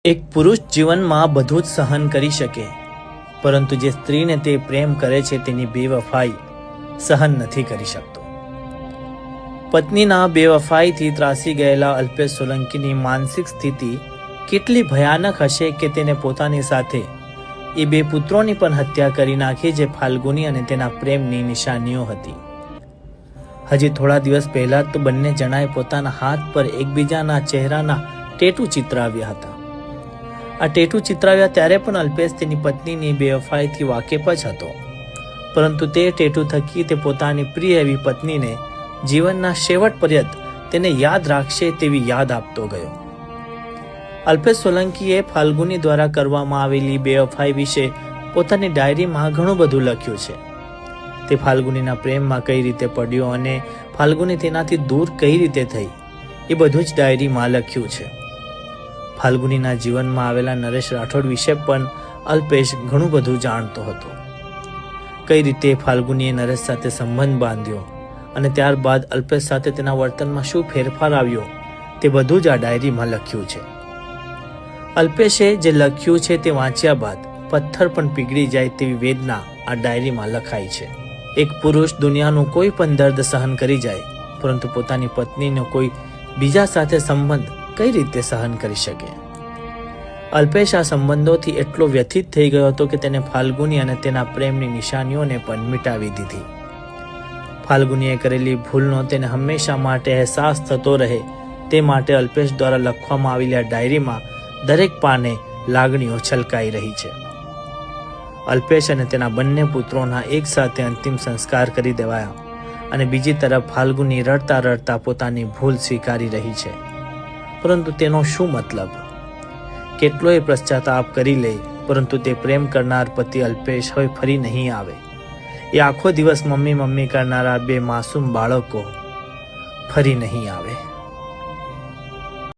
એક પુરુષ જીવનમાં બધું જ સહન કરી શકે, પરંતુ જે સ્ત્રીને તે પ્રેમ કરે છે તેની બેવફાઈ સહન નથી કરી શકતો. પત્નીના બેવફાઈથી ત્રાસી ગયેલા અલ્પેશ સોલંકીની માનસિક સ્થિતિ કેટલી ભયાનક હશે કે તેને પોતાની સાથે એ બે પુત્રોની પણ હત્યા કરી નાખી, જે ફાલ્ગુની અને તેના પ્રેમની નિશાનીઓ હતી. હજી થોડા દિવસ પહેલા તો બંને જણાએ પોતાના હાથ પર એકબીજાના ચહેરાના ટેટુ ચિતરાવ્યા હતા. આ ટેટુ ચિતરાવ્યા ત્યારે પણ અલ્પેશ તેની પત્નીની બેવફાઈથી વાકેફ જ હતો, પરંતુ તે ટેટુ થકી તે પોતાની પ્રિય એવી પત્નીને જીવનના છેવટ પર્યંત તેને યાદ રાખશે તેવી યાદ આપતો ગયો. અલ્પેશ સોલંકીએ ફાલ્ગુની દ્વારા કરવામાં આવેલી બેવફાઈ વિશે પોતાની ડાયરીમાં ઘણું બધું લખ્યું છે. તે ફાલ્ગુનીના પ્રેમમાં કઈ રીતે પડ્યો અને ફાલ્ગુની તેનાથી દૂર કઈ રીતે થઈ, એ બધું જ ડાયરીમાં લખ્યું છે. ફાલ્ગુનીના જીવનમાં આવેલા નરેશ રાઠોડ વિશે પણ અલ્પેશ ઘણું બધું જાણતો હતો. કઈ રીતે ફાલ્ગુનીએ નરેશ સાથે સંબંધ બાંધ્યો અને ત્યારબાદ અલ્પેશ સાથે તેના વર્તનમાં શું ફેરફાર આવ્યો, તે બધું જ આ ડાયરીમાં લખ્યું છે. અલ્પેશે જે લખ્યું છે તે વાંચ્યા બાદ પથ્થર પણ પીગળી જાય તેવી વેદના આ ડાયરીમાં લખાઈ છે. એક પુરુષ દુનિયાનું કોઈ પણ દર્દ સહન કરી જાય, પરંતુ પોતાની પત્નીનો કોઈ બીજા સાથે સંબંધ કઈ રીતે સહન કરી શકે? અલ્પેશ આ સંબંધોથી એટલો વ્યથિત થઈ ગયો હતો કે તેને ફાલ્ગુની અને તેના પ્રેમની નિશાનીઓને પણ મિટાવી દીધી. ફાલ્ગુનીએ કરેલી ભૂલનો તેને હંમેશા માટે અહેસાસ થતો રહે તે માટે અલ્પેશ દ્વારા લખવામાં આવેલી આ ડાયરીમાં દરેક પાને લાગણીઓ છલકાઈ રહી છે. અલ્પેશ અને તેના બંને પુત્રોના એક સાથે અંતિમ સંસ્કાર કરી દેવાયા અને બીજી તરફ ફાલ્ગુની રડતા રડતા પોતાની ભૂલ સ્વીકારી રહી છે. પરંતુ તેનો શું મતલબ? કેટલોય પશ્ચાતાપ કરી લે, પરંતુ તે પ્રેમ કરનાર પતિ અલ્પેશ હવે ફરી નહીં આવે. એ આખો દિવસ મમ્મી મમ્મી કરનારા બે માસૂમ બાળકો ફરી નહીં આવે.